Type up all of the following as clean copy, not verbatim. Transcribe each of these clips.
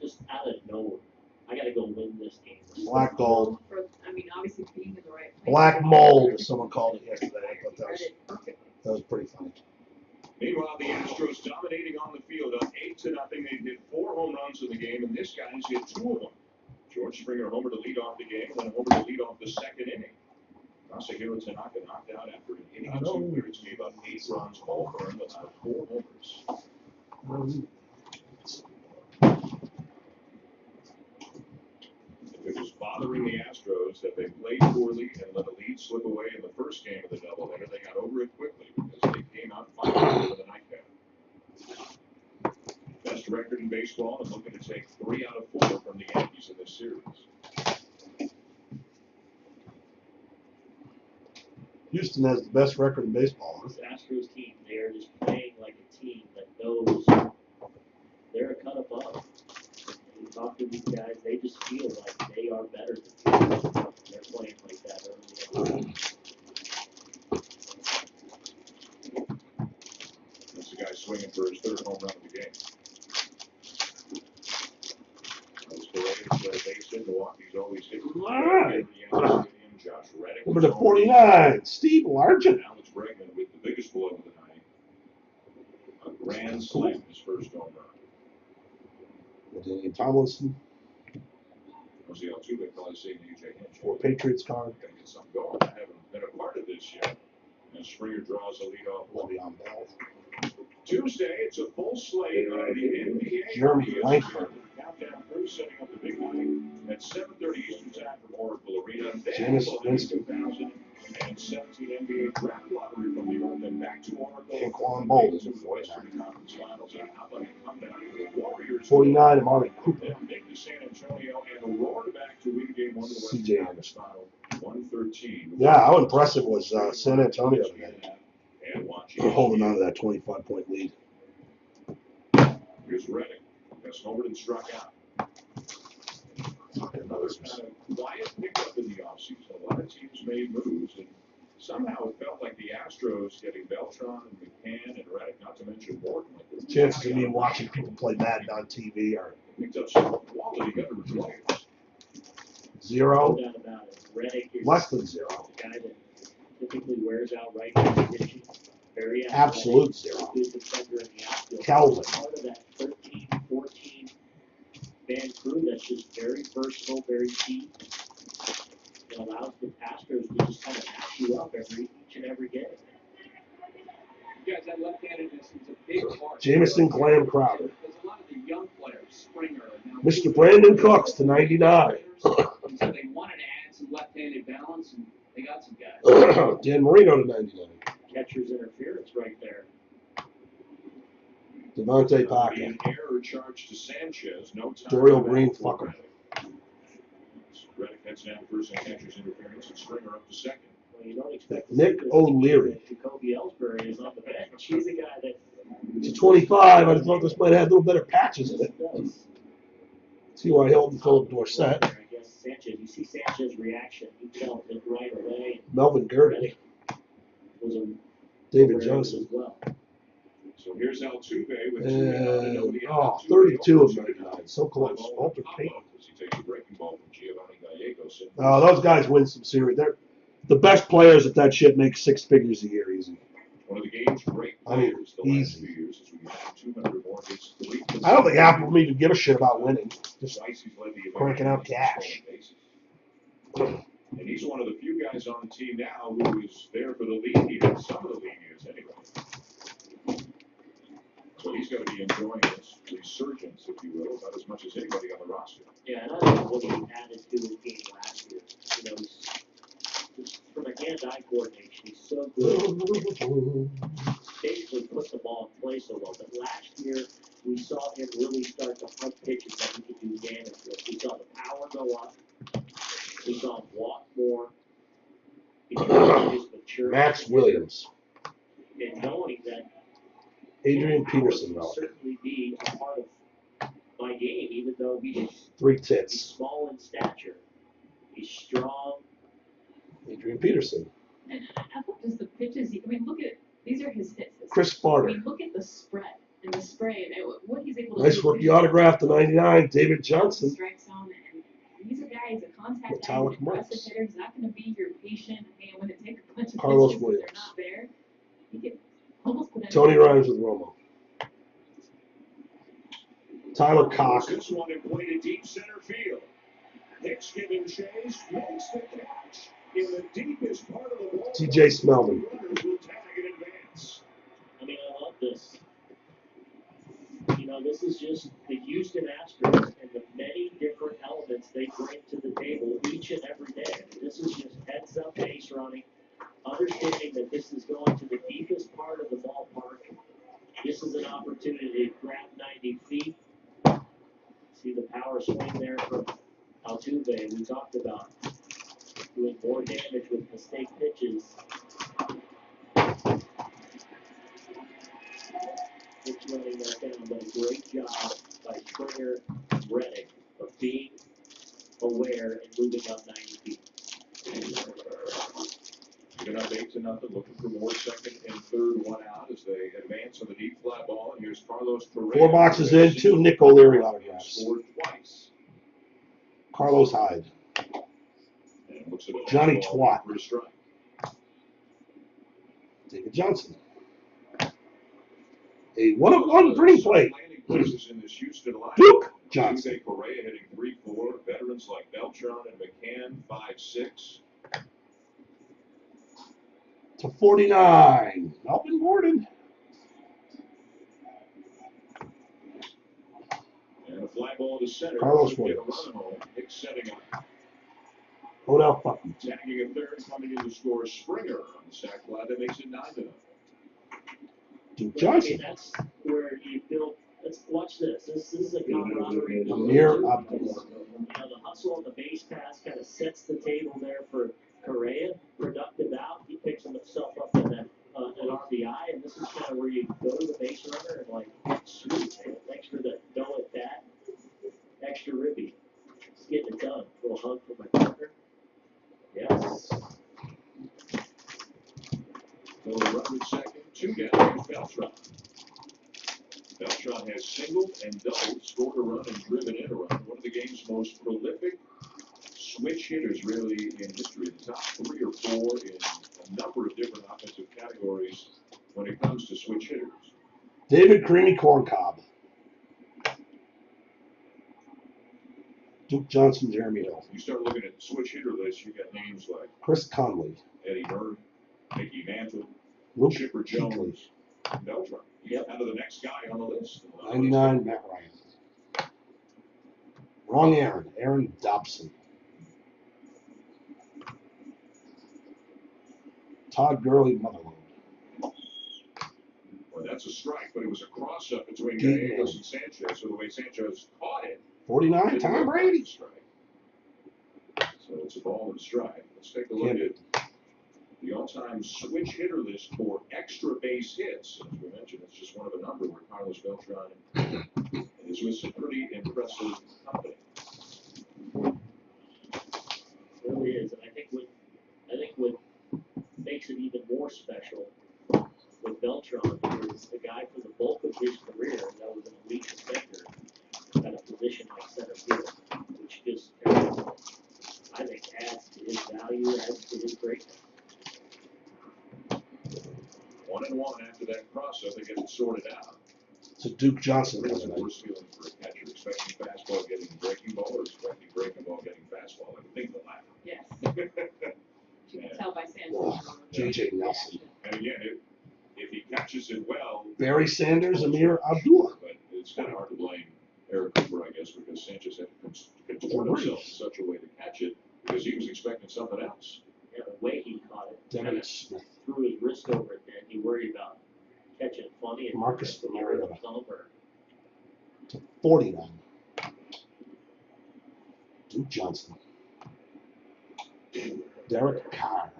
just out of nowhere. I got to go win this game. Black gold. I mean, obviously being in the right place. Black mold, as someone called it yesterday. I thought that was pretty funny. Meanwhile, the Astros dominating on the field up 8-0. They hit 4 home runs in the game, and this guy's hit 2 of them. George Springer homer to lead off the game, and then a homer to lead off the second inning. Masahiro Tanaka knocked out after an inning and 2/3, gave up 8 runs, all earned, allowed 4 homers. It was bothering the Astros that they played poorly and let a lead slip away in the first game of the doubleheader. They got over it quickly because they came out fighting for the nightcap. Best record in baseball and looking to take 3 out of 4 from the Yankees in this series. Houston has the best record in baseball. This Astros team, they are just playing like a team that knows they're a cut above. You talk to these guys, they just feel like they are better than you. They're playing like that early. That's the guy swinging for his 3rd home run of the game. Those Braves base hit. Milwaukee's always hit. All right. Josh Reddick. Number 49, Steve Largent. Alex Bregman with the biggest blow of the night. A grand slam, his first home run. Daniel Tomlinson. Jose Altuve probably saying to UJ Hinch. For Patriots card. Gotta get something going. I haven't been a part of this yet. And Springer draws a leadoff. Le'Veon Bell. Tuesday, it's a full slate of the NBA. Jeremy Langford. Countdown crew setting up the big night at 7:30 Eastern Time from Oracle Arena. Jameis Winston. 2017 NBA Draft Lottery from New York, then back to Oracle. Anquan Bolden. To the Western Conference Finals. And how about a comeback for the Warriors? 49, Amari Cooper. Then make to San Antonio and roared back to win game 1 of the Western CJ Conference Final. 113. Yeah, how impressive was San Antonio today? And watching. They're holding on to that 25-point lead. Here's Reddick. Has homered and struck out. Another kind of quiet pickup in the offseason. A lot of teams made moves, and somehow it felt like the Astros getting Beltran and McCann and Reddick, not to mention Morton. Like Chances of me watching people play Madden on TV are picked up some quality veteran players. 0, No doubt about it. Reddick is less than 0. a guy that typically wears out right position. Very athletic, Absolute 0. good defender in the outfield. Kelvin. Part of that 13, 14 man crew that's just very versatile, very deep. It allows the Astros to just kind of match you up each and every game. You guys, that left-handedness is a big part. Jamison Glam Crowder. Because a lot of the young players, Springer, and now Mr. Brandon Cooks to 99. So they wanted to add some left-handed balance, and they got some guys. Dan Marino to 99. Catcher's interference right there. Devontae Parker. An error charge to Sanchez. No time. Dorial Green, fuck him. Reddick heads down first and catcher's interference, and Springer up to second. Well, you don't expect Nick to see this O'Leary. Jacoby Ellsbury is on the bench. He's a guy that To 25, I thought this might have had a little better patches in it. does. T.Y. Hilton, Philip Dorsett. I guess Sanchez. You see Sanchez's reaction. He felt it right away. Melvin Gurley. Reddick was a David as Johnson. well. So here's Altuve with And, 32 of 99. So close. Walter Payton. As he takes a breaking ball from Giovanni Gallegos. Those guys win some series. They're the best players at that shit make 6 figures a year easy. One of the game's great I mean, players the last easy. few years as we have 200 more hits. I don't think Apple even give a shit about winning. Just Twice he's led the event cranking out in cash. stolen bases. And he's one of the few guys on the team now who is there for the lead years, some of the lead years anyway. So he's going to be enjoying this resurgence, if you will, about as much as anybody on the roster. Yeah, and I don't know what he added to his game last year. You know, he's from a hand-eye coordination, he's so good. Basically put the ball in play so well. But last year, we saw him really start to hunt pitches that he could do damage with. We saw the power go up. We saw him walk more. Because of his maturity. Max Williams. And knowing that Adrian power Peterson, will though. certainly be a part of my game, even though he's 3 He's tits. small in stature. He's strong. Adrian Peterson. And I thought just the pitches, I mean, look at, these are his hits. Chris I Farter. mean, look at the spread. and the spray and what he's able to Nice do. rookie autograph to 99, David Johnson. Strike zone, and he's a guy. He's a contact guy. Metallic He's an aggressive marks. hitter. He's not going to be your patient. Hey, I'm going to take a bunch of Carlos pitches, but Williams. they're not there. He can almost put Tony anything. Rhymes with Romo. Tyler Cock. This one and played to deep center field. Hicks giving chase, makes the catch in the deepest part of the ball. TJ Smelman. Runners will tag in advance. I mean, I love this. You know, this is just the Houston Astros and the many different elements they bring to the table each and every day. I mean, this is just heads up base running, understanding that this is going to the deepest part of the ballpark. This is an opportunity to grab 90 feet. See the power swing there from Altuve. We talked about doing more damage with mistake pitches. It's running that down, but a great job by Springer and Reddick of being aware and moving up 90 feet. Even up 8-0, looking for more second and third one out as they advance on the deep fly ball. And here's Carlos Correa. 4 boxes in, 2 Nick O'Leary autographs. Scored twice. Carlos Hyde. And looks at a Johnny ball Twat. for a strike. David Johnson. A 1-of-1 pretty plate. Landing places in this Houston lineup. Duke Johnson. Jose Correa hitting 3-4. Veterans like Beltran and McCann 5-6. To 49. Melvin Gordon. And a fly ball to center. Carlos Get a Williams. run home. Hicks setting up. Odell Fucking. Tagging a third, coming in to score Springer on the sac fly that makes it 9-0. Duke But, I mean, Johnson. that's where you build. Let's watch this. This is a camaraderie. Amir You Abdullah. know, the hustle on the base pass kind of sets the table there for Correa. Productive out. He picks himself up in an RBI, and this is kind of where you go to the base runner and like, sweet, man, extra to go at that, extra ribby. It's getting it done. Little hug for my partner. Yes. So the run at second, 2 down. Here's Beltran. Beltran has singled and doubled, scored a run and driven in a run. One of the game's most prolific switch hitters, really, in history. The top 3 or 4 in a number of different offensive categories when it comes to switch hitters. David Creamy Corncob. Duke Johnson, Jeremy Hill. You start looking at the switch hitter list, you got names like Chris Conley. Eddie Murray, Mickey Mantle, Luke Chipper Kuechly. Jones, and Beltran. Yep. Kind of the next guy on the list. 99, Matt Ryan. Wrong Aaron. Aaron Dobson. Todd Gurley, Motherlode. Well, that's a strike, but it was a cross-up between Yeah. Gallegos and Sanchez. So the way Sanchez caught it, 49, Tom Brady. strike. So it's a ball and strike. Let's take a look at the all-time switch hitter list for extra base hits. As we mentioned, it's just one of a number where Carlos Beltran is with some pretty impressive company. It really is, and I think what makes it even more special with Beltran is the guy for the bulk of his career that was an elite defender at a position like center field, which just I think adds to his value, adds to his greatness. 1-1 after that cross-up, they get it sorted out. So Duke Johnson What's coming the in. worst feeling for a catcher? Expecting fastball getting breaking ball or expecting breaking ball getting fastball? I would think the latter. Yes. You can tell by Sanchez. Oh, J.J. Nelson. And again, if he catches it well, Barry Sanders, Amir Abdullah. but it's kind of hard to blame Eric Cooper, I guess, because Sanchez had to contort himself in such a way to catch it because he was expecting something else. Yeah, the way he caught it, Devin Smith. threw his wrist over it, then he worried about catching it funny and Marcus Mariota. thumb or To 49. Duke Johnson. Derek Carr.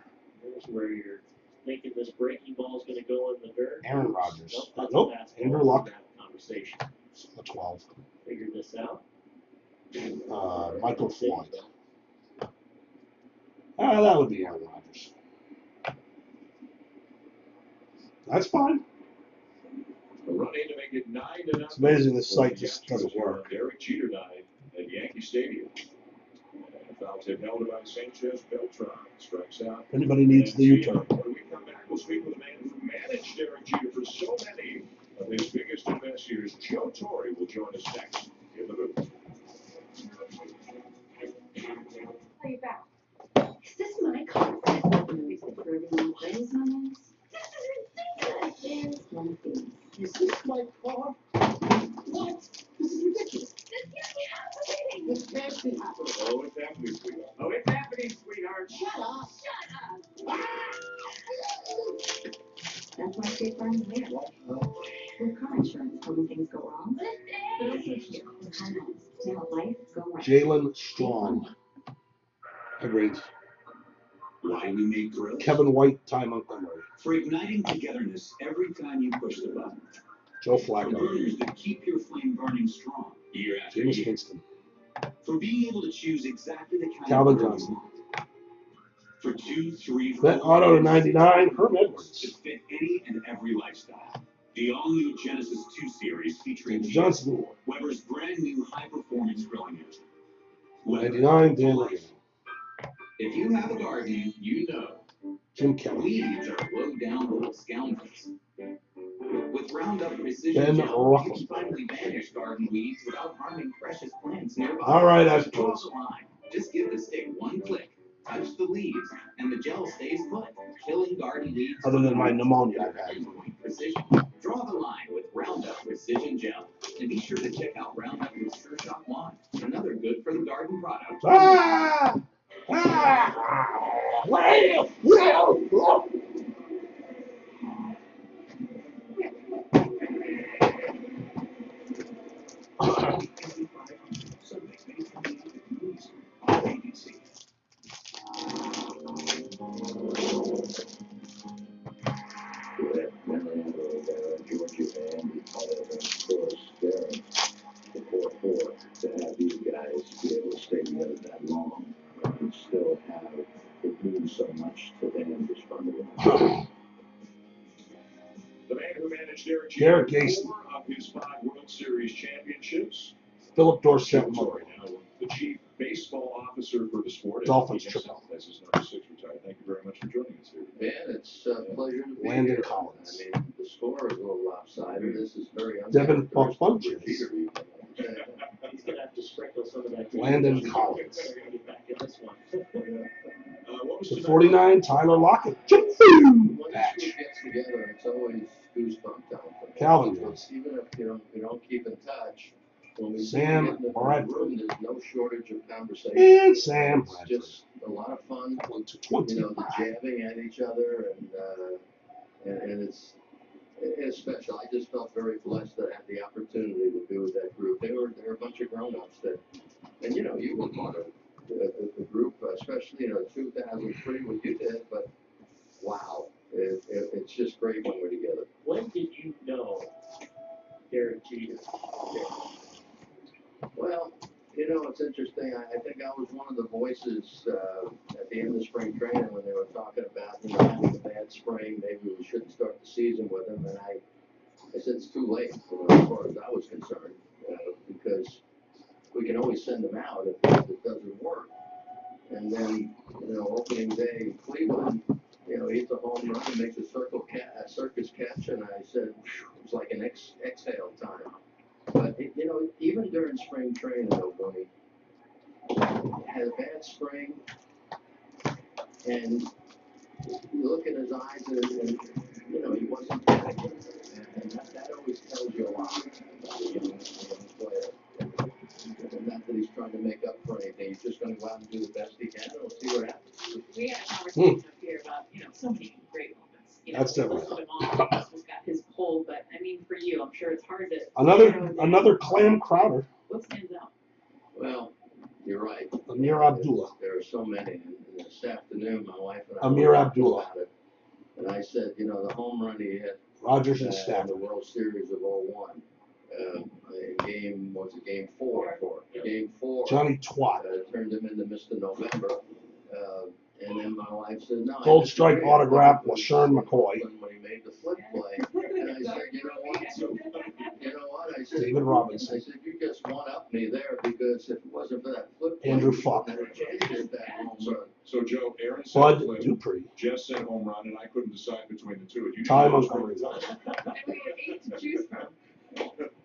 here's where you're thinking this breaking ball is going to go in the dirt. Aaron Rodgers. Nope, that's Nope. a fastball. Andrew Luck. Conversation. The 12. Figure this out. Michael Floyd. That would be Aaron Rodgers. That's fine. A run in to make it 9-0. It's amazing this site just doesn't work. Derek Jeter died at Yankee Stadium. And foul tip held by Sanchez. Beltran strikes out. If anybody needs the U-turn. When we come back, we'll speak with a man who managed Derek Jeter for so many of his biggest and best years. Joe Torre will join us next in the booth. Are you back? Is this my car? Is it for everyone plays my names? This is ridiculous. There's one thing. Is this my car? What? This is ridiculous. This can't be happening. This can't be happening. Oh, it's happening, sweetheart. Oh, it's happening, sweetheart. Shut up. Shut up. That's why State Farm is there. With car insurance for when things go wrong. But also here with home loans to help life go right. Jalen Strong. Agreed. Why we make grills? Kevin White, Ty Montgomery. For igniting togetherness every time you push the button. Joe For Flacco. burners that keep your flame burning strong year after Jameis year. Winston. For being able to choose exactly the kind Calvin of grill Johnson. you want. For 2, 3, Vet 4, Auto to 99, Herm to Edwards. fit any and every lifestyle. The all-new Genesis 2 Series featuring David Johnson. Weber's brand new high-performance grilling engine. Weber, 99, Dan Levine. if you have a garden, you know Jim Kelly. weeds are low-down little scoundrels. With Roundup Precision Ben Gel, you Roethlisberger. can finally banish garden weeds without harming precious plants nearby. All right, Just draw Astros. the line. Just give the stick one click, touch the leaves, and the gel stays put, killing garden weeds. Other than my pneumonia I've had. Pinpoint precision. Draw the line with Roundup Precision Gel. And be sure to check out Roundup with Sure Shot Wand, another good for the garden product. Ah! Ah! Wow! Wow! Sunday, May 28th at movies on ABC. Georgia and of course, Darren, the 4-4, to have these guys be able to stay together that long and still have it mean so much to them just from the The man who managed Derek Derek Jeter Gaston. 4 of his 5 World Series championships. Philip Dorsett Joe Murray. Torre, now the chief baseball officer for the sport. Dolphins He triple. As his number 6 retired. Thank you very much for joining us here. Man, it's a pleasure to be Landon here. Collins. I mean, the score is a little lopsided. This is very Devin uncharacteristic for Funches. Jeter even. He's gonna have to sprinkle some of that. Landon Collins. They're gonna get back in this one. What was The tonight? 49, Tyler Lockett. When this group Patch. gets together, it's always goosebump time. for me. Calvin Because Johnson. even if you don't keep in touch, when we Sam get in the Bradford. room, there's no shortage of conversation. And Sam It's Bradford. just a lot of fun. 1 to You know, the 25. jabbing at each other and it's special. I just felt very blessed to have the opportunity to be with that group. They're a bunch of grown-ups that, and you know, you were part of the group, especially 2003 when you did. But wow, it's just great when we're together. When did you know Derek Jeter? Well, it's interesting. I think I was one of the voices at the end of spring training when they were talking about having a bad spring. Maybe we shouldn't start the season with him. And I said it's too late, as far as I was concerned, because we can always send him out if it doesn't work. And then, opening day in Cleveland, he hits a home run and makes a circus catch, and I said it was like an exhale time. But even during spring training, Bonnie had a bad spring, and you look in his eyes, and he wasn't panicking, and that always tells you a lot about a young player. And not that he's trying to make up for anything. He's just going to go out and do the best he can, and we'll see what happens. We had a conversation up here about, so many great moments. That's we definitely- listed them all. This was got his pull, but I mean, for you, I'm sure it's hard to. Another Clam Crowder. What stands out? Well, you're right. Amir Abdullah. There are so many. And this afternoon, my wife and I Amir were talking Abdullah. about it. And I said, the home run he hit Rogers and in the Stafford. World Series of 01. Game 4? Game 4. Johnny Twat. Turned him into Mr. November. And then my wife said, no. I Gold disagree. stripe autograph, I thought it was LaShawn McCoy. When he made the flip play. And I said, you know what? David Robinson. I said, you just one-up me there because if it wasn't for that flip. Andrew you Falk. wouldn't have a chance at that home run. So Joe, Aaron said Bud flip, Dupree. Jess said home run, and I couldn't decide between the two. You Ty did those Montgomery. right. And we had 8 to choose from.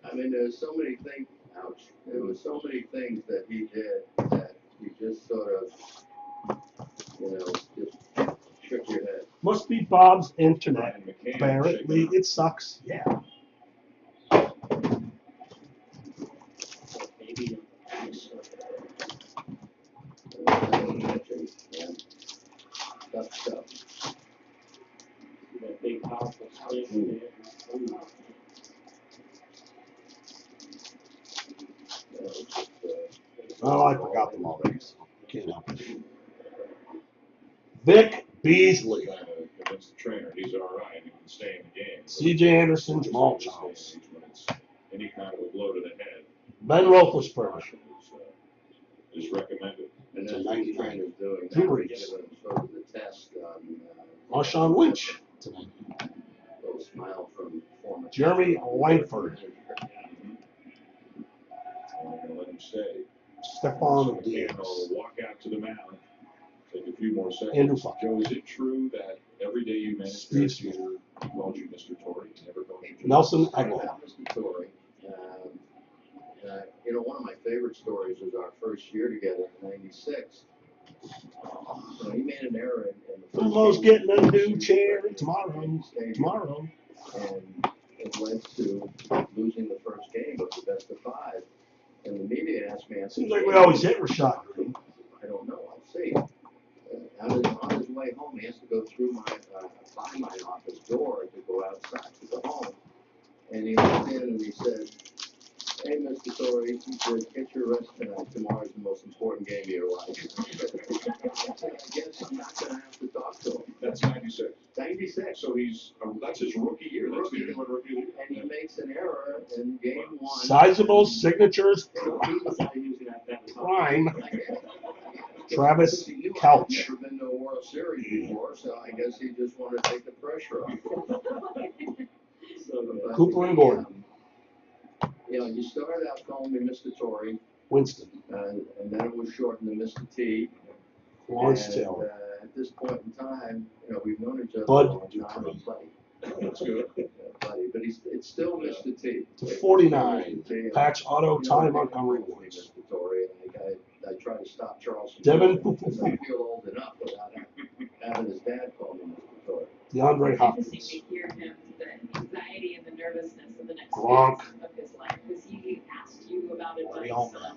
I mean, there's so many things, ouch, there was so many things that he did that you just sort of, just shook your head. Must be Bob's internet. Ryan McCann Apparently, shaking it sucks. Yeah. Maybe Tough stuff. that big powerful swing there. Ooh. Oh, I forgot them already. So can't help it. Vic Beasley. trying to convince the trainer he's all right and can stay in the game. C.J. Anderson, Jamal Charles. When it's any kind of a blow to the head, Ben Roethlisberger. caution is recommended. And It's a that's what the 99. trainer's doing. Drew now, Brees. giving him sort of the test on. Marshawn Lynch tonight. Little smile from former. Jeremy Langford. I'm going to let him stay. Stephon McCann Diggs. will walk out to the mound. Take a few more seconds. Andrew Falk. Joe, is it true that every day you managed Steve Derek Smith. Jeter, he called you Mr. Torrey? He never called you Joe? Nelson Started Aguilar. out Mr. Torrey. One of my favorite stories was our first year together in '96. He made an error in the first Almost game. getting a new chair tomorrow. Stadium, Tomorrow. And it led to losing the first game of the best of 5. And the media asked me, I said, Seems like we always hit Rashad Green. I don't know, I'll see. On his way home, he has to go through by my office door to go outside to go home. And he looked in and he said, hey, Mr. Torrey, he said, get your rest tonight. Tomorrow's the most important game of your life. I guess I'm not going to have to talk to him. That's 96. 96. So that's his rookie year. That's the one rookie league. And he makes an error in game 1. Sizable signatures. Using that Prime. Travis Travis Couch. Couch. Never been to a World Series before, so I guess he just wanted to take the pressure off. But Cooper and he, Gordon. You started out calling me Mr. Torrey, Winston. and then it was shortened to Mr. T. Lawrence And, Taylor. At this point in time, we've known each other Bud a long time, Dupree. buddy. That's good. Buddy, but it's still Mr. T. To 49. Mr. T. Patch Auto, You know, Ty they Montgomery call me Woods. Mr. Torrey, and I try to stop Charles. from Devin doing it, 'cause I Fufu. feel old enough without having his dad call me Mr. Torrey. DeAndre It's Hopkins. interesting to hear him, the anxiety and the nervousness of the next Gronk. phase of his life, because he asked you about advice We all know. on,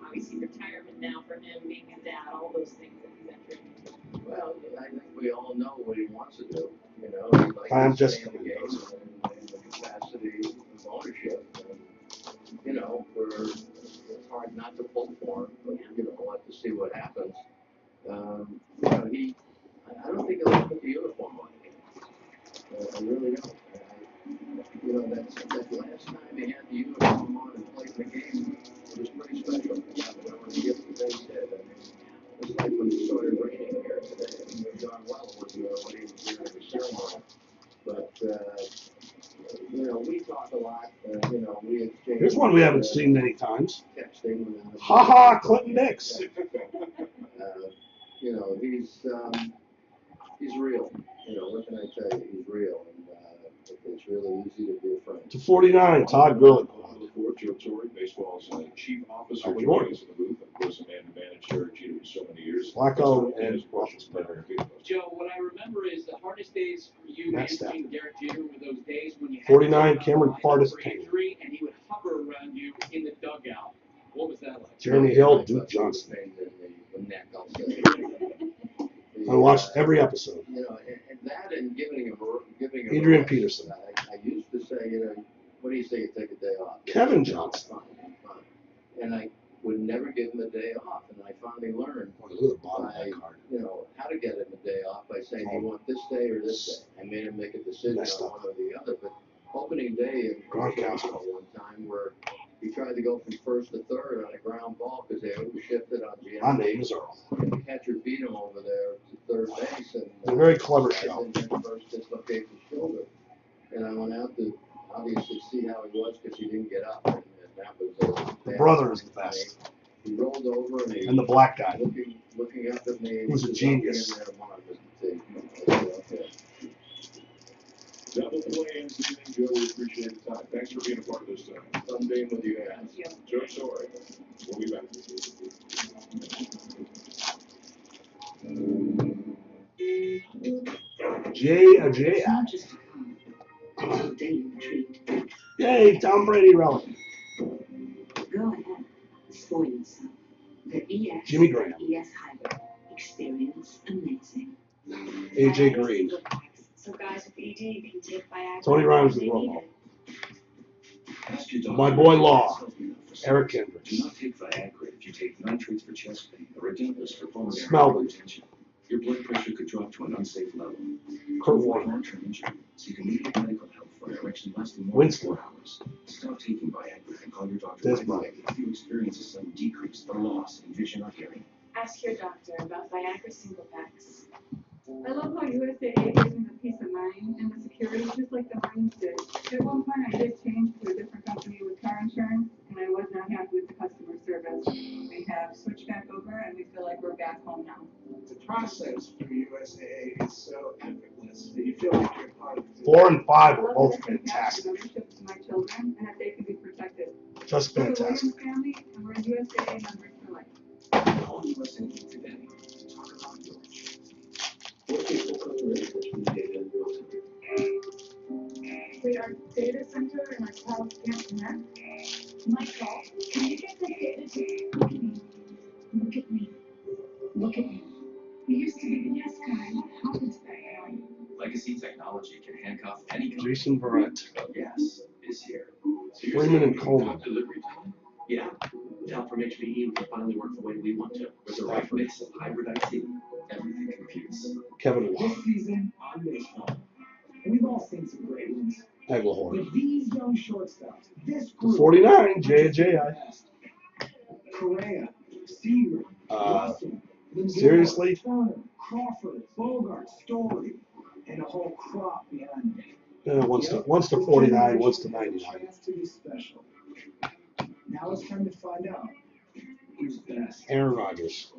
obviously retirement now for him, being a dad, all those things that he's entering. Well, I think we all know what he wants to do. He likes I'm to just stay in the game in the capacity of ownership. And, it's hard not to pull for him, but we'll have to see what happens. I don't think he'll ever put the uniform on again. I really don't. That last time he had the uniform on and played the game, it was pretty special. When he gets the base hit, it's like when it started raining here today. I mean, John Well was what he was doing at the ceremony. But, we talk a lot. We exchange. Here's one we haven't seen many times. Texting. Ha ha, Clinton Dix. He's real. What can I tell you? He's real. And it's really easy to be a friend. To 49, Todd Gurley. On the court, Joe Torre, baseball's chief officer, George Jordan. in the booth. Of course, a man who managed Derek Jeter for so many years. Flacco As and well. Roethlisberger. Joe, what I remember is the hardest days for you Matt managing Derek Jeter were those days when you had 49, to go Cameron out on the line Fardas for King. injury, and he would hover around you in the dugout. What was that like? Jeremy Hill, Duke Johnson. The neck, I'll say. I watched every episode. And that and giving him Adrian a rest. Peterson. I used to say, what do you say you take a day off? Kevin Johnson. Fine. And I would never give him a day off, and I finally learned Oh, look at the bottom of that card. how to get him a day off by saying, do you want this day or this day? I made him make a decision Messed on up. one or the other, but opening day in Gronkowski. one time where he tried to go from first to third on a ground ball because they overshifted on My GM. name is Earl. And the catcher beat him over there to third base, and It's a very clever guy show. didn't hit first, dislocated his shoulder. And I went out to obviously see how he was because he didn't get up. And The brother is the best. He rolled over and he And the black guy. looking up at me. Who's a genius. Okay. Double play ends the inning, Joe. We appreciate the time. Thanks for being a part of this time. Fun being with you guys. Thank you. Joe Sorry. We'll be back. It's not just a fun. It's a daily treat. Yay, Tom Brady relic. Go ahead. Spoil yourself. The ES Jimmy Graham. ES Hybrid. Experience amazing. AJ Green. So guys with ED can take Viagra. Tony Rhymes when is they wrong. need it. Ask your doctor. My boy Law. Eric Kendricks. Do not take Viagra if you take nitrates for chest pain or Adempas for pulmonary Smell it. hypertension. Your blood pressure could drop to an unsafe level. Kurt Avoid Warner. long-term injury. Seek immediate medical help for an erection lasting more Winston. than 4 hours. Stop taking Viagra and call your doctor This right away if you experience a sudden decrease or loss in vision or hearing. Ask your doctor about Viagra single packs. I love how USAA gives me the peace of mind and the security, just like the Marines did. At one point, I did change to a different company with car insurance, and I was not happy with the customer service. We have switched back over, and we feel like we're back home now. The process for USAA is so effortless that you feel like you're part of it. 4 and 5 I are love both that I can pass fantastic. the ownership to my children, and that they can be protected. Just We're the fantastic. Williams family, and we're USAA members for life. Call USA today to talk about your insurance. We are data center and our cloud can't connect. Michael, can you get the data to look at me? Look at me. Look at me. You used to be the yes guy. What happened to that guy? Legacy technology can handcuff any company. Jason Verrett. But yes is here. So you're Freeman saying and Coleman. top delivery time? Yeah, help from HPE will finally work the way we want to. With the right mix of hybrid IT, everything competes. Kevin Waugh. This season on baseball, and we've all seen some great ones. Aguilar. But these young shortstops, this The group, 49, J.J.I. Correa, Seager, Russell, Lindor, Seriously? Turner, Crawford, Bogart, Story, and a whole crop behind them. Once to 49, once to 99. Chance to be special. Now it's time to find out who's best. Aaron Rodgers.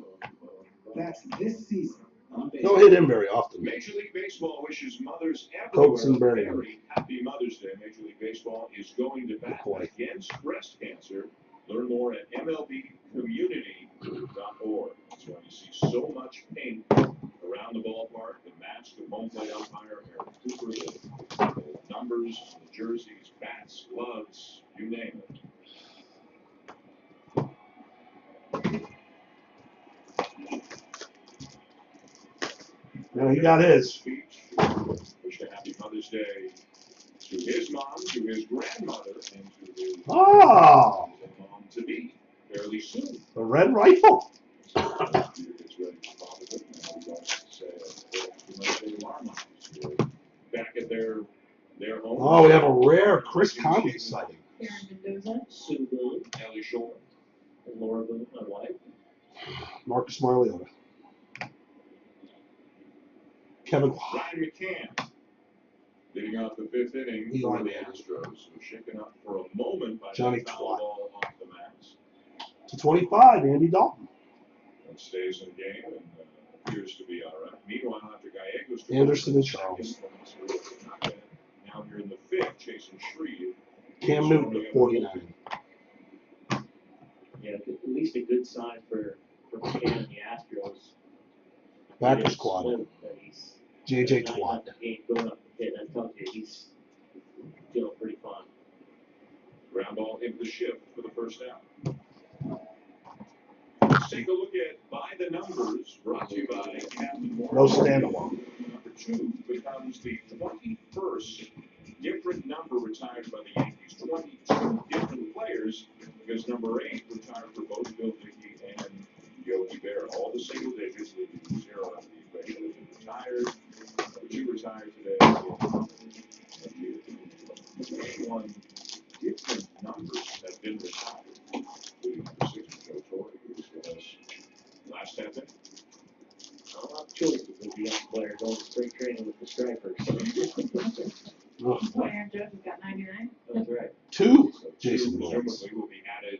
That's this season on Don't baseball. hit him very often. Major League Baseball wishes mothers Coates and everywhere a Bernier. very happy Mother's Day. Major League Baseball is going to bat boy. against breast cancer. Learn more at MLBcommunity.org. That's why you see so much pink around the ballpark. The mask of home plate umpire Eric Cooper, the numbers, the jerseys, bats, gloves, you name it. No, he got his. Speech. Wish a happy Mother's Day to his mom, to his grandmother, and to his Oh, mom to be fairly soon. the red rifle. It's ready for Father's Day. Now we don't say alarm moms. We're back at their home. Oh, we have a rare Chris Conley sighting. Karen Mendoza. Sue Boone Ellie Shore. and Laura Boone, my wife. Marcus Mariota. Kevin Waugh. Ryan McCann. Leading off the fifth inning Eli for the Manning. Astros. So shaken up for a moment by Johnny that foul Twat. ball off the max. To 25, Andy Dalton. And stays in the game and appears to be all right. Meanwhile, after Gallegos took Anderson over and the Charles. second, not bad. Now here in the fifth, chasing Shreve. Cam Newton to 49. Yeah, at least a good sign for McCann and the Astros. Backer He squad. smoked that he's JJ not Twat. the game going up the pit. I told you he's feeling pretty fun. Ground ball into the shift for the first down. Let's take a look at By the Numbers, brought to you by Captain Morgan. No standalone. Number 2 becomes the 21st different number retired by the Yankees. 22 different players, because number 8 retired for both Bill Dickey and Yogi Berra. All the single digits, leaving 0 out of the equation. Have been retired. Number 2 retired today. 21 different numbers have been retired, including number 6 Joe Torre, who was last half inning. Not a lot of choices with the young player going to spring training with the Stripers. Oh, Aaron Judge has got 99. That's right. 2, So Jason two Williams. presumably will be added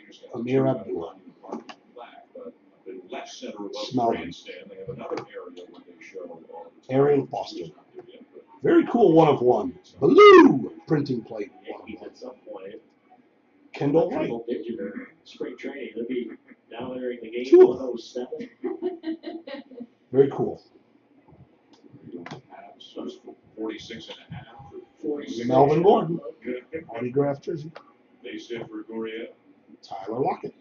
just got Amir two out of Abdul. Monument Park and Black, but a bit less center above the Smell them. grandstand. They have another area where they show all the time. Arian Foster. It's not there yet, but Very cool 1-of-1. Blue printing plate. Yankees at some point. Kendall Wright. Triple digit or spring training. They'll be now entering the game Two. 107. Very cool. so it's 46 and a half. Or 46. Melvin Gordon. Good. Autographed jersey. Base hit for Gurriel. Tyler Lockett.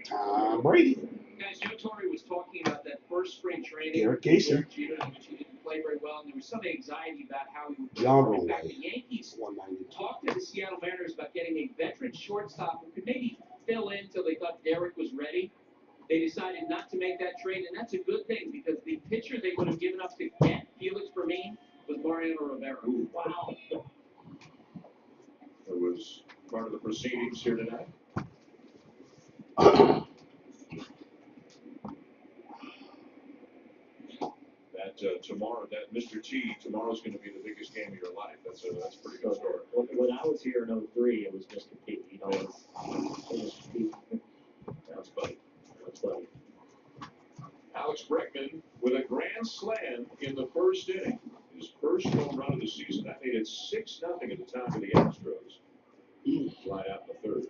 Tom Brady. Guys, Joe Torre was talking about that first spring training. Derek Gason. Derek Jeter, in which he didn't play very well, and there was some anxiety about how he would John perform. In fact, Rolway. the Yankees 190. talked to the Seattle Mariners about getting a veteran shortstop who could maybe fill in till they thought Derek was ready. They decided not to make that trade, and that's a good thing because the pitcher they would have given up to get Felix Fermin was Mariano Rivera. Wow. It was part of the proceedings here tonight. That tomorrow, that Mr. T, tomorrow's going to be the biggest game of your life. That's a pretty good story. When I was here in 03, it was Mr. T. You know, it was T. That's funny. That's funny. Alex Bregman with a grand slam in the first inning. His first home run of the season. That made it 6-0 at the top of the Astros. Fly out in the third.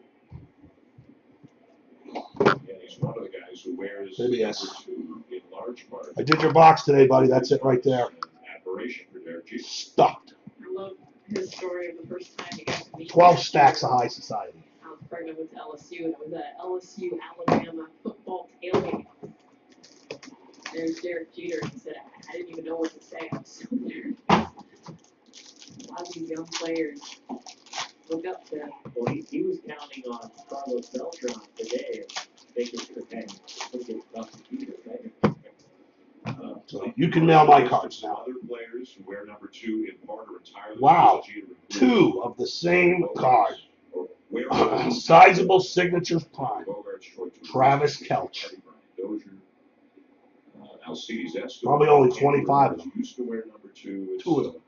And he's one of the guys who wears Maybe yes. number 2 in large part. I did your box today, buddy. That's it right there. Admiration for Derek Jeter. Stuffed. I love his story of the first time he got to meet 12 stacks of high society. I was pregnant with LSU, and it was at LSU Alabama football tailgate. There's Derek Jeter, and he said, I didn't even know what to say. I was so nervous. A lot of these young players look up to. Well, he was counting on Carlos Beltran today, making sure that he'll get tough to Jeter, right? So you can mail my cards now. Other players who wear number 2 in part or entirely. Wow. Jeter. 2 of the same card. Or wear Sizable signatures prime. Bogarts, Troy Tulowitzki, Travis Kelch. Artie Bryant Dozier, Alcides Escobar. Probably only 25 of them. Used to wear number 2. It's, 2 of them.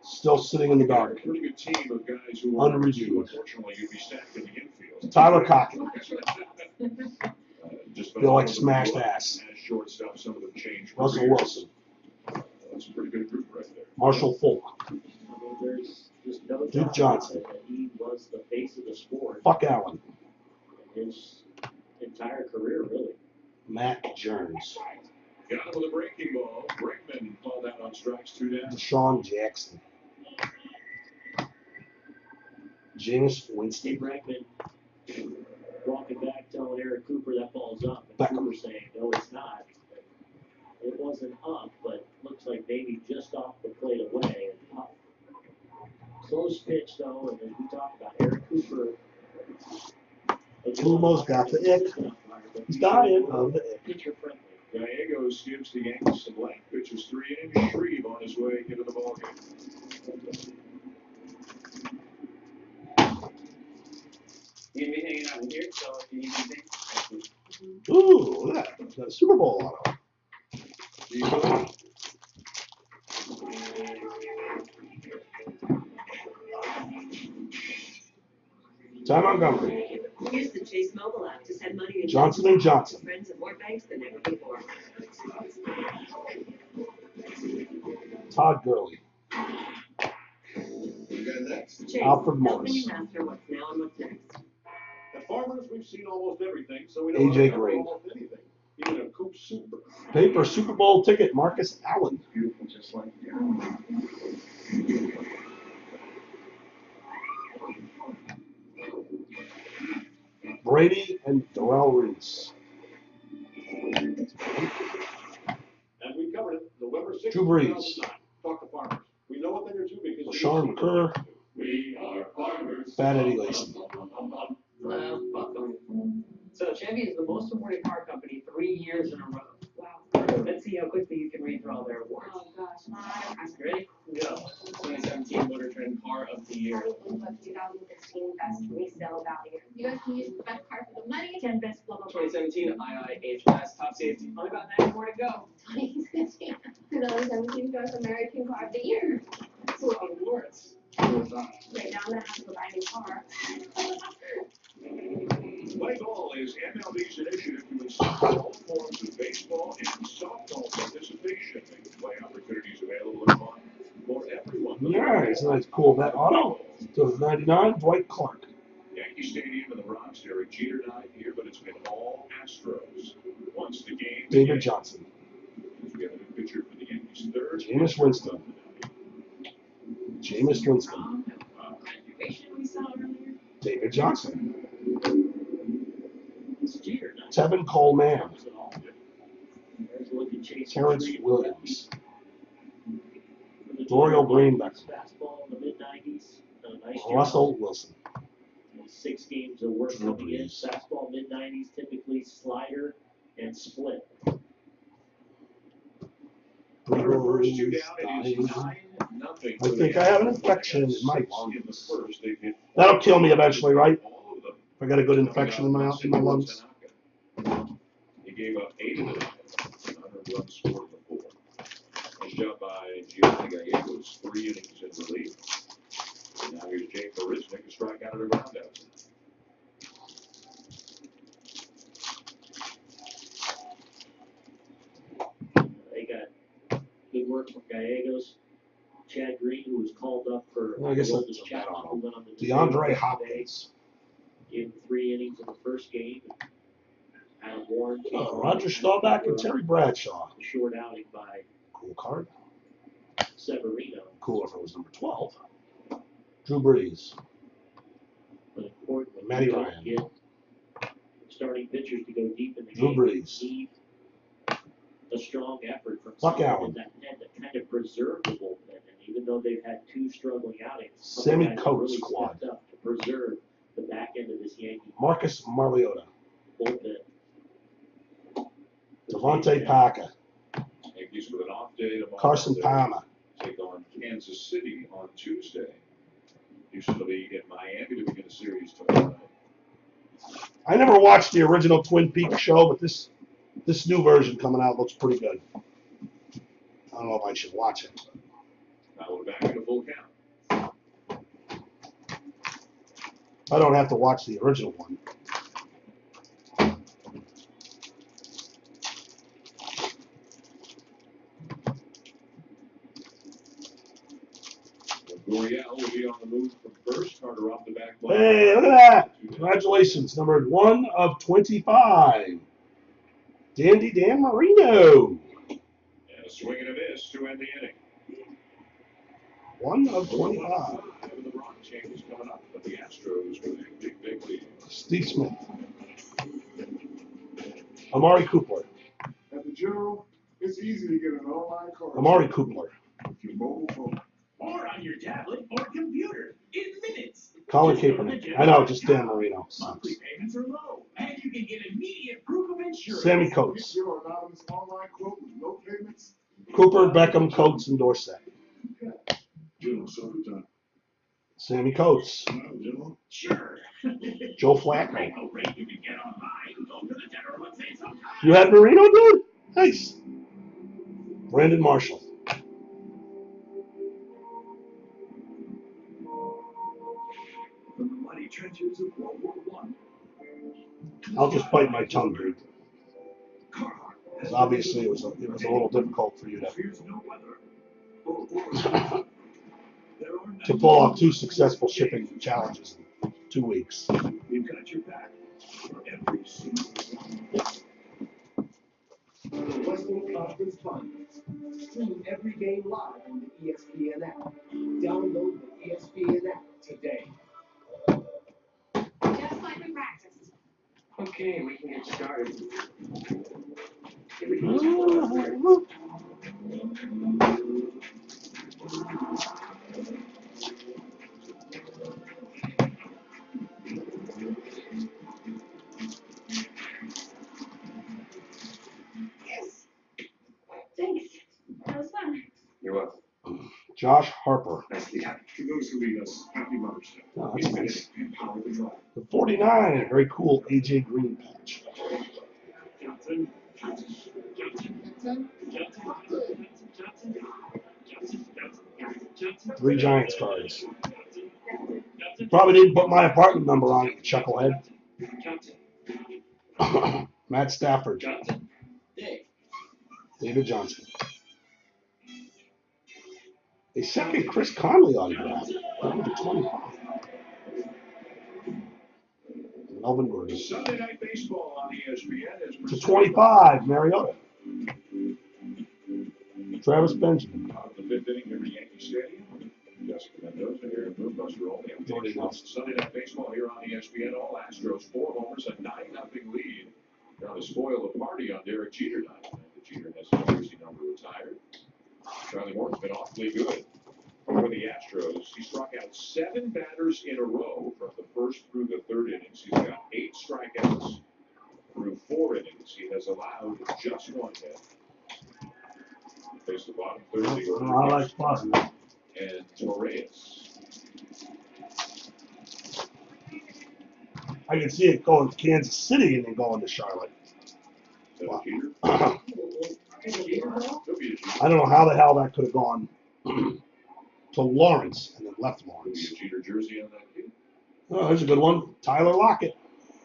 Still sitting in the A dark. pretty good team of guys who are number 2. Unreviewed. Unfortunately, you'd be stacked in the infield. Tyler Cochran. Just Feel like smashed ass. As shortstop, some of them changed. Russell careers. Wilson. That's a pretty good group right there. Marshall Fulk. I mean, there's just no Duke doubt Johnson. that he was the face of the sport Fuck Allen. his entire career, really. Matt Jones. Got him with a breaking ball. Bregman called out on strikes 2 down. Deshaun Jackson. James Steve Winston. Bregman walking back, telling Eric Cooper that ball's up, and Beckham. Cooper saying, no, it's not. It wasn't up, but looks like maybe just off the plate away and up. Close pitch, though, and as we talked about, Eric Cooper. Almost got the ick. He's dying of the ick. Pitcher friendly. Gallegos gives the Yankees some blank pitches 3 innings. Shreve on his way into the ballgame. You're gonna be hanging out in here, so if you need anything. Ooh, look at that. Got a Super Bowl auto. Ty Montgomery. Use the Chase mobile app to send money Johnson & Johnson. to friends at more banks than ever before. Todd Gurley. Chase, Alfred helping Morris. you master what's now and what's next. At Farmers, we've seen almost everything, so we know AJ how to Green. almost anything. Even a Coop Super. Paper Super Bowl ticket, Marcus Allen. Beautiful, just like Brady and Darrell Reese. And we covered it November 6th, Drew Brees. 2009. Talk to Farmers. We know what they're doing because Sean McCurr. We are Farmers. Fat Eddie Lacy. Hello, welcome. So Chevy is the most awarded car company 3 years in a row. Wow. Let's see how quickly you can read through all their awards. Oh gosh, Ready? Go. 2017 Motor Trend Car of the Year. 2016 best resale value. You guys can use the best car for the money. 10 best blah blah blah. 2017 IIHS Top Safety. Only about 9 more to go. 2017 North American Car of the Year. That's a lot of awards. Right now I'm gonna have to go buy a new car. MLB's initiative to incent all forms of baseball and softball participation, making play opportunities available and fun for everyone. Yeah, it's a nice, cool. That auto to 99, Dwight Clark. Yankee Stadium in the Bronx, Derek Jeter died here, but it's been all Astros. Once the game David began, Johnson. we have a new pitcher for the Yankees. Third. Jameis Winston. Jameis Winston. Graduation we saw earlier. David Johnson. It's Jeter night. Tevin Coleman. Covers it all. There's a look at Chase Terrence Utley. Williams. For the Dorial Greenback. Fastball in the mid-90s. Done a nice job. Russell Wilson. 6 games of work Drew coming in. Brees. Fastball mid-90s, typically slider and split. Runner first, two Brees, down. It is dying. 9-0. I think I have an infection in my In the lungs. first, they've hit That'll kill me eventually, right? all of them. If I got a good infection in my lungs. He gave up 8 of them. 100 runs scored in the 4th. Nice job by Giovanni Gallegos, 3 innings in relief. And now here's Jake Marisnick, a strikeout at a ground out. They got good work from Gallegos. Chad Green, who was called up for Well, I guess Aroldis that's a bad Chapman, auto. who went on the DeAndre today. Hopkins. Gave him 3 innings in the first game. Adam Warren came on. Roger Staubach and Terry Bradshaw. A short outing by Cool card. Severino. Cool if it was number 12. Drew Brees. But importantly, Matty you don't Ryan. get starting pitchers to go deep in the Drew game. Brees. You need a strong effort from Buck someone Allen. in that pen to kind of preserve the bullpen. And even though they've had 2 struggling outings, some Sammy guys have Coates really squad. stepped up to preserve the back end of this Yankee Marcus Mariota. bullpen. Devontae Parker. Yankees with an off day tomorrow. Carson They Palmer. take on Kansas City on Tuesday. Houston will be in Miami to begin a series tomorrow night. I never watched the original Twin Peaks show, but this new version coming out looks pretty good. I don't know if I should watch it. Now we're back in a full count. I don't have to watch the original one. Gurriel will be on the move from first. Carter off the back line. Hey, look at that. Congratulations. Number 1 of 25. Dandy Dan Marino. And a swing and a miss to end the inning. 1 of 25. The Bronx changes coming up, but the Astros with a big lead. Steve Smith. Amari Cooper. At the General, it's easy to get an online car. Amari Cooper. With your mobile phone. Or on your tablet or computer in minutes. Colin Kaepernick. I know, just Dan Marino. Monthly payments are low, and you can get immediate proof of insurance. Sammy Get Coates. your anonymous online quote with no payments. Cooper, Beckham, Coates, and Dorsett. General Silverton. Sammy Coates. General. Sure. Joe Flacco. Rate you can get online. Go to the General and say something. You had Marino, dude? Nice. Brandon Marshall. From the muddy trenches of World War I. I'll just bite my tongue, dude. Carhartt. Because obviously it was a little difficult for you Fears no weather. Or there are to pull off 2 successful shipping challenges in 2 weeks. We've got your back for every single one. The Western Conference Finals. Stream every game live on the ESPN app. Download the ESPN app today. Just like we practiced. Okay, we can get started. Yes. Thanks. That was fun. You're welcome. Josh Harper. Nicely done. To those who lead us, happy Mother's Day. Oh, that's nice. Empower the drive. The 49, very cool AJ Green patch. Johnson. 3 Giants cards. Probably didn't put my apartment number on it, you chucklehead. Matt Stafford, Johnson. Dave. David Johnson. A second Chris Conley autograph. Number 25. Melvin Gordon. Sunday Night Baseball on ESPN is To 25, Mariota. Travis Benjamin. out of the fifth inning here at Yankee Stadium. Jessica Mendoza here in Moonbuster only. I'm Jordan Nelson. Sunday Night Baseball here on ESPN. All Astros, 4 homers, a 9-0 lead. Now to spoil the party on Derek Jeter night. Jeter has his jersey number retired. Charlie Morton's been awfully good for the Astros. He struck out 7 batters in a row from the first through the third innings. He's got 8 strikeouts through 4 innings. He has allowed just 1 hit. Face the bottom third of the order. I like possible. And Torres. I can see it going to Kansas City and then going to Charlotte. Wow. I don't know how the hell that could have gone to Lawrence and then left Lawrence. Maybe a Jeter jersey on that kid. Oh, there's a good one. Tyler Lockett.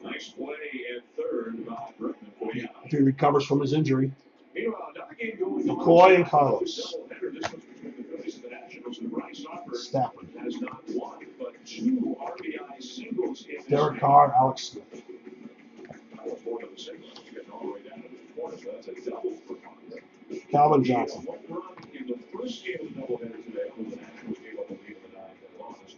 Nice play at third by Berkman for you. If he recovers from his injury. Meanwhile, another game going on. McCoy and Carlos. Stafford. Has not one, but 2 RBI singles in this Derek game. Carr, Alex Smith. Well, 4 of the singles, getting all the way down to the corner, so that's a double for Carr. Calvin Johnson. One run in the first game of the doubleheader today, when the Nationals gave up a lead in the 9th and lost.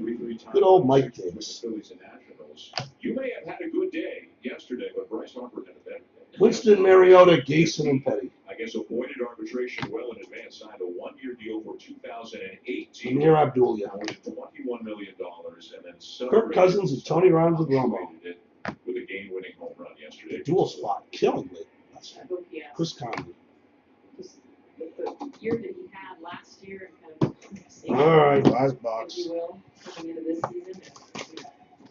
3-3 times. Good old Mike with the Davis. Phillies and Nationals. You may have had a good day yesterday, but Bryce Harper had a bad day. Winston, Mariota, Gayson, and Petty. I guess avoided arbitration well in advance, signed a 1-year deal for 2018. Amir Abdullah. More than $21 million, and then Kirk Cousins and Tony Rhymes with Romo. it with a game-winning home run yesterday. The dual spot, killing me. I hope he has. Chris Conley. Just the year that he had last year and kind of same, All right, last if box. you will, coming into this season.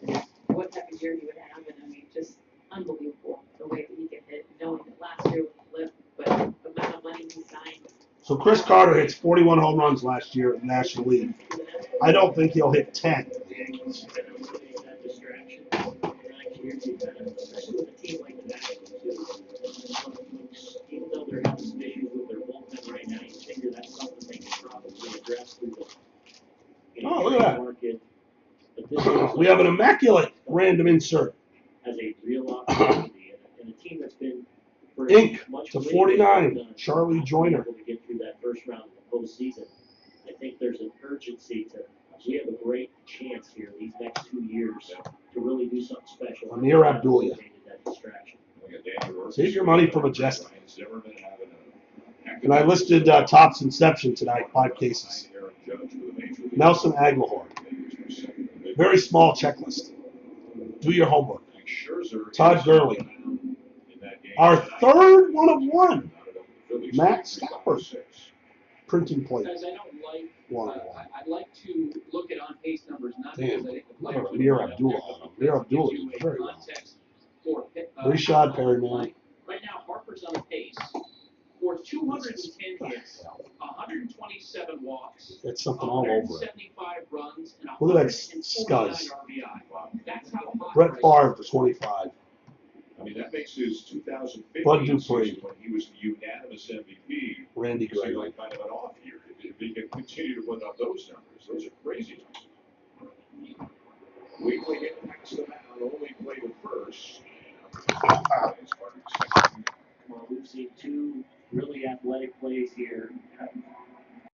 And what type of year he would have, and I mean, just unbelievable the way that he could hit, knowing that last year was a flip, but the amount of money he signed. So Chris Carter hits 41 home runs last year in the National League. I don't think he'll hit 10 for the Yankees. That distraction. Especially with a team like the Nationals, even though they're having some issues with their bullpen right now, you figure that's something they can probably address through the Oh, look at that. market. But this is We have an immaculate random insert. as a real opportunity and a team that's been for Inc. much to later 49, than Charlie Joyner. able to get through that first round of the postseason. I think there's an urgency to. We have a great chance here these next 2 years to really do something special. Amir Abdullah. That distraction. Save your money for Majestic. And I listed Topps Inception tonight, 5 cases. Nelson Aguilar. Very small checklist. Do your homework. Todd Gurley. Our third 1 of 1. Matt Stafford. Printing plate. Guys, I don't like. 1 of 1. I'd like to look at on-pace numbers, not Damn. because I think the players are Amir good out Abdullah. there, but Amir because it Abdullah gives you is a very well. context for Rashad Perryman. Right now, Harper's on the pace for 210 hits, 127 walks, That's something all over it. 175 runs, and Look at that 149 scuzz. RBI. That's how hot Brett Bryce Favre for 25. I mean, that makes his 2015 Bud Dupree. season when he was the unanimous MVP. Randy seem Gregory. like kind of an off year. If he can continue to put up those numbers, those are crazy numbers. Weekly hit past the mound, only played at first. Well, we've seen 2 really athletic plays here.